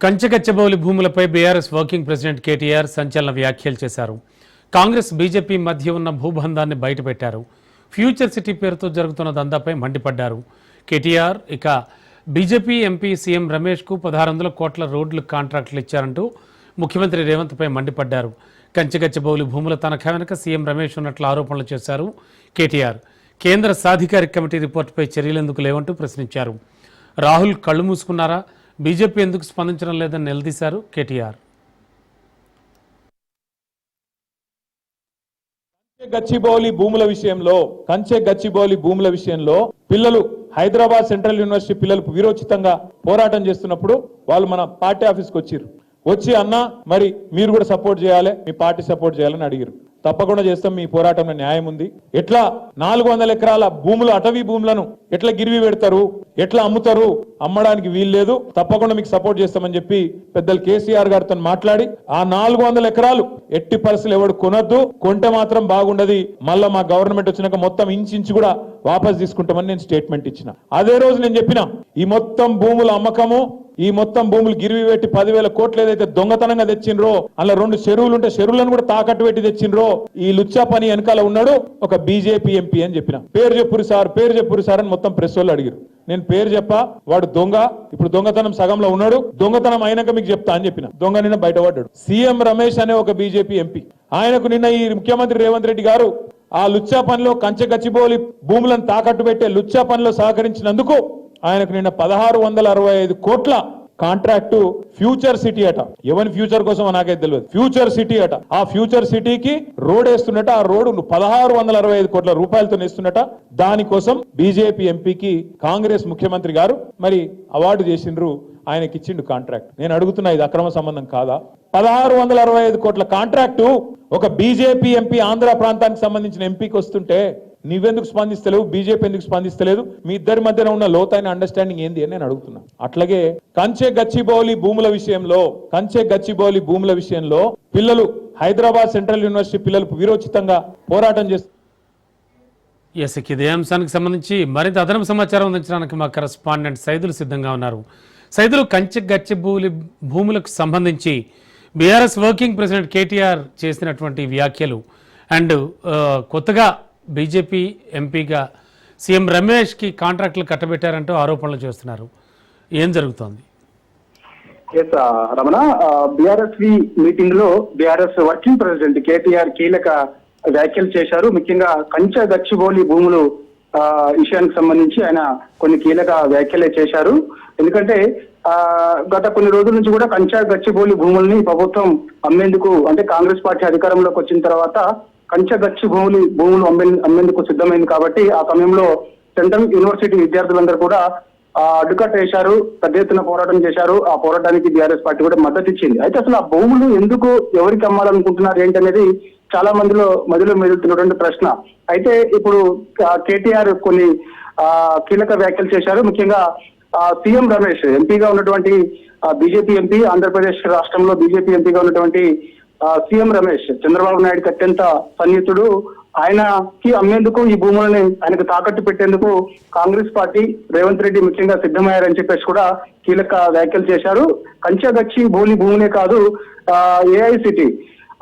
కంచెగచ్చబౌలి భూములపై BRS working president KTR సంచలన వ్యాఖ్యలు చేశారు. కాంగ్రెస్ బీజేపీ మధ్య ఉన్న భూబంధాన్ని బయటపెట్టారు. ఫ్యూచర్ సిటీ పేరుతో జరుగుతున్న దందాపై మండిపడ్డారు. కేటీఆర్ ఇక బీజేపీ ఎంపీ సీఎం రమేష్కు 1600 కోట్ల రోడ్లు కాంట్రాక్టులు ఇచ్చారంటూ ముఖ్యమంత్రి రేవంత్పై మండిపడ్డారు. కంచెగచ్చబౌలి భూముల తనఖా వెనుక సీఎం రమేష్ ఉన్నట్లు ఆరోపణలు చేశారు కేటీఆర్. కేంద్ర సాధికారిక కమిటీ రిపోర్టుపై చర్యలెందుకు లేవంటూ ప్రశ్నించారు. రాహుల్ కళ్ళు మూసుకున్నారా, బీజేపీ ఎందుకు స్పందించడం లేదని నిలదీశారు కేటీఆర్. గచ్చిబౌలి భూముల విషయంలో పిల్లలు హైదరాబాద్ సెంట్రల్ యూనివర్సిటీ పిల్లలు వీరోచితంగా పోరాటం చేస్తున్నప్పుడు వాళ్ళు మన పార్టీ ఆఫీస్కి వచ్చి అన్న మరి మీరు కూడా సపోర్ట్ చేయాలి, మీ పార్టీ సపోర్ట్ చేయాలని అడిగారు. తప్పకుండా చేస్తాం, మీ పోరాటంలో న్యాయం ఉంది. ఎట్లా 400 ఎకరాల భూములు అటవీ భూములను ఎట్లా గిరివి పెడతారు, ఎట్లా అమ్ముతారు, అమ్మడానికి వీల్లేదు, తప్పకుండా మీకు సపోర్ట్ చేస్తామని చెప్పి పెద్దలు కేసీఆర్ గారితో మాట్లాడి ఆ 400 ఎకరాలు ఎట్టి పరిస్థితులు ఎవడు కొనొద్దు, కొంటే మాత్రం బాగుండదు, మళ్ళా మా గవర్నమెంట్ వచ్చినాక మొత్తం ఇంచు కూడా వాపస్ తీసుకుంటామని నేను స్టేట్మెంట్ ఇచ్చిన. అదే రోజు నేను చెప్పిన ఈ మొత్తం భూముల అమ్మకము, ఈ మొత్తం భూములు గిరివి పెట్టి 10,000 కోట్లు ఏదైతే దొంగతనంగా తెచ్చిండ్రో, అలా 2 చెరువులు ఉంటే చెరువులను కూడా తాకట్టు పెట్టి తెచ్చిండ్రో, ఈ లుచ్చా పని వెనకాల ఉన్నాడు ఒక బీజేపీ ఎంపీ అని చెప్పిన. పేరు చెప్పురు సార్ అని మొత్తం ప్రెస్ వాళ్ళు అడిగారు. నేను పేరు చెప్పా, వాడు దొంగ, ఇప్పుడు దొంగతనం సగంలో ఉన్నాడు, దొంగతనం అయినాక మీకు చెప్తా అని చెప్పిన. దొంగ నిన్న బయటపడ్డాడు. సీఎం రమేష్ అనే ఒక బీజేపీ ఎంపీ, ఆయనకు నిన్న ఈ ముఖ్యమంత్రి రేవంత్ రెడ్డి గారు ఆ లుచ్చా పనిలో కంచెగచ్చిబౌలి భూములను తాకట్టు పెట్టే లుచ్చా పనిలో సహకరించినందుకు ఆయనకు నిన్న 1665 కోట్ల కాంట్రాక్టు ఫ్యూచర్ సిటీ అట. ఎవరి ఫ్యూచర్ కోసం నాకైతే తెలియదు. ఫ్యూచర్ సిటీ అట. ఆ ఫ్యూచర్ సిటీకి రోడ్ వేస్తున్నట. ఆ రోడ్డు 1665 కోట్ల రూపాయలతో వేస్తున్నట. దానికోసం బీజేపీ ఎంపీకి కాంగ్రెస్ ముఖ్యమంత్రి గారు మరి అవార్డు చేసిండ్రు, ఆయనకి ఇచ్చిండు కాంట్రాక్ట్. నేను అడుగుతున్నా, ఇది అక్రమ సంబంధం కాదా? 1665 కోట్ల కాంట్రాక్టు ఒక బీజేపీ ఎంపీ ఆంధ్ర ప్రాంతానికి సంబంధించిన ఎంపీకి వస్తుంటే నువ్వెందుకు స్పందిస్తలేవు, బీజేపీ ఎందుకు స్పందిస్తలేదు? మీ ఇద్దరి మధ్యన ఉన్న లోతైన అండర్స్టాండింగ్ ఏంది అని నేను అడుగుతున్నా. అట్లాగే కంచెగచ్చిబౌలి భూముల విషయంలో పిల్లలు హైదరాబాద్ సెంట్రల్ యూనివర్సిటీ పిల్లలు వీరోచితంగా పోరాటం చేస్తారు. ఇదే అంశానికి సంబంధించి మరింత అదనపు సమాచారం అందించడానికి మా కరెస్పాండెంట్ సైదులు సిద్ధంగా ఉన్నారు. సైదులు, కంచెగచ్చిబౌలి భూములకు సంబంధించి బీఆర్ఎస్ వర్కింగ్ ప్రెసిడెంట్ కేటీఆర్ చేసినటువంటి వ్యాఖ్యలు అండ్ కొత్తగా బీజేపీ ఎంపీగా సీఎం రమేష్కి కాంట్రాక్టులు కట్టబెట్టారంటూ ఆరోపణలు చేస్తున్నారు. ఏం జరుగుతోంది? రమణ, బీఆర్ఎస్ మీటింగ్ లో బీఆర్ఎస్ వర్కింగ్ ప్రెసిడెంట్ కేటీఆర్ కీలక వ్యాఖ్యలు చేశారు. ముఖ్యంగా కంచెగచ్చిబౌలి భూములు విషయానికి సంబంధించి ఆయన కొన్ని కీలక వ్యాఖ్యలే చేశారు. ఎందుకంటే గత కొన్ని రోజుల నుంచి కూడా కంచెగచ్చిబౌలి భూముల్ని ప్రభుత్వం అమ్మేందుకు, అంటే కాంగ్రెస్ పార్టీ అధికారంలోకి వచ్చిన తర్వాత కంచెగచ్చిబౌలి భూములు అమ్మేందుకు సిద్ధమైంది. కాబట్టి ఆ సమయంలో సెంట్రల్ యూనివర్సిటీ విద్యార్థులందరూ కూడా అడ్డుకట్ట వేశారు, పెద్ద ఎత్తున పోరాటం చేశారు. ఆ పోరాటానికి బీఆర్ఎస్ పార్టీ కూడా మద్దతు ఇచ్చింది. అయితే అసలు ఆ భూములు ఎందుకు ఎవరికి అమ్మాలనుకుంటున్నారు ఏంటనేది చాలా మదిలో మెదులుతున్నటువంటి ప్రశ్న. అయితే ఇప్పుడు కేటీఆర్ కొన్ని కీలక వ్యాఖ్యలు చేశారు. ముఖ్యంగా సీఎం రమేష్ ఎంపీగా ఉన్నటువంటి బీజేపీ ఎంపీ, ఆంధ్రప్రదేశ్ రాష్ట్రంలో బీజేపీ ఎంపీగా ఉన్నటువంటి సీఎం రమేష్ చంద్రబాబు నాయుడుకి అత్యంత సన్నిహితుడు. ఆయనకి అమ్మేందుకు ఈ భూములని ఆయనకు తాకట్టు పెట్టేందుకు కాంగ్రెస్ పార్టీ, రేవంత్ రెడ్డి ముఖ్యంగా సిద్ధమయ్యారని చెప్పేసి కూడా కీలక వ్యాఖ్యలు చేశారు. కంచెగచ్చిబౌలి భూములే కాదు, ఏఐసిటీ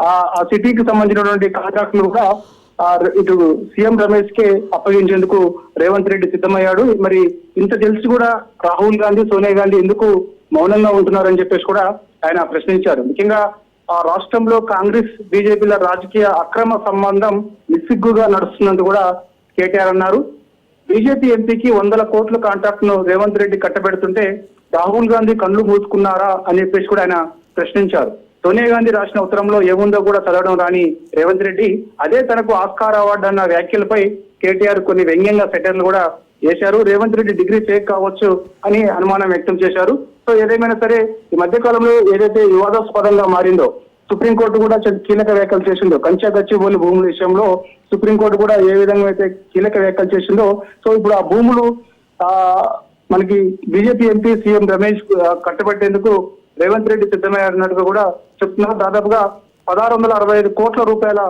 ఆ సిటీకి సంబంధించినటువంటి కాంట్రాక్టులు కూడా ఇటు సీఎం రమేష్ కే అప్పగించేందుకు రేవంత్ రెడ్డి సిద్ధమయ్యాడు. మరి ఇంత తెలిసి కూడా రాహుల్ గాంధీ, సోనియా గాంధీ ఎందుకు మౌనంగా ఉంటున్నారని చెప్పేసి కూడా ఆయన ప్రశ్నించారు. ముఖ్యంగా ఆ రాష్ట్రంలో కాంగ్రెస్ బీజేపీల రాజకీయ అక్రమ సంబంధం నిస్సిగ్గుగా నడుస్తున్నందుకు కూడా కేటీఆర్ అన్నారు. బీజేపీ ఎంపీకి 100 కోట్ల కాంట్రాక్ట్ ను రేవంత్ రెడ్డి కట్టబెడుతుంటే రాహుల్ గాంధీ కళ్ళు మూసుకున్నారా అని చెప్పేసి కూడా ఆయన ప్రశ్నించారు. సోనియా గాంధీ రాసిన ఉత్తరంలో ఏముందో కూడా చదవడం రాని రేవంత్ రెడ్డి అదే తనకు ఆస్కార్ అవార్డు అన్న వ్యాఖ్యలపై కేటీఆర్ కొన్ని వ్యంగ్యంగా సెటర్లు కూడా వేశారు. రేవంత్ రెడ్డి డిగ్రీ ఫేక్ కావచ్చు అని అనుమానం వ్యక్తం చేశారు. సో ఏదేమైనా సరే ఈ మధ్య కాలంలో ఏదైతే వివాదాస్పదంగా మారిందో, సుప్రీంకోర్టు కూడా కీలక వ్యాఖ్యలు చేసిందో, కంచెగచ్చిబౌలి భూముల విషయంలో సుప్రీంకోర్టు కూడా ఏ విధంగా అయితే కీలక వ్యాఖ్యలు చేసిందో, సో ఇప్పుడు ఆ భూములు మనకి బీజేపీ ఎంపీ సీఎం రమేష్ కట్టబెట్టేందుకు రేవంత్ రెడ్డి సిద్ధమయ్యారన్నట్టుగా కూడా చెప్తున్నారు. దాదాపుగా 1665 కోట్ల రూపాయల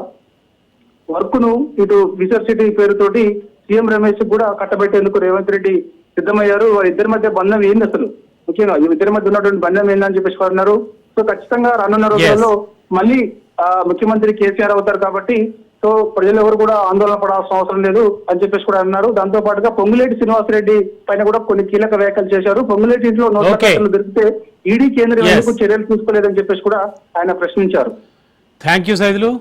వర్క్ ను ఇటు ఫ్యూచర్ సిటీ పేరుతోటి సీఎం రమేష్ కూడా కట్టబెట్టేందుకు రేవంత్ రెడ్డి సిద్ధమయ్యారు. వారిద్దరి మధ్య బంధం ఏంది అసలు? ముఖ్యంగా ఈ ఇద్దరి మధ్య ఉన్నటువంటి బంధం ఏందని చెప్పేసి కూడా అన్నారు. సో ఖచ్చితంగా రానున్న రోజుల్లో మళ్ళీ ముఖ్యమంత్రి కేసీఆర్ అవుతారు కాబట్టి సో ప్రజలు ఎవరు కూడా ఆందోళన పడాల్సిన అవసరం లేదు అని చెప్పేసి కూడా అన్నారు. దాంతో పాటుగా పొంగులేటి శ్రీనివాసరెడ్డి పైన కూడా కొన్ని కీలక వ్యాఖ్యలు చేశారు. పొంగులేటి ఇంట్లో నోట్ల కట్టలు దొరికితే ఈడీ కేంద్రం ఎందుకు చర్యలు తీసుకోలేదని చెప్పేసి కూడా ఆయన ప్రశ్నించారు. Thank you Saidulu.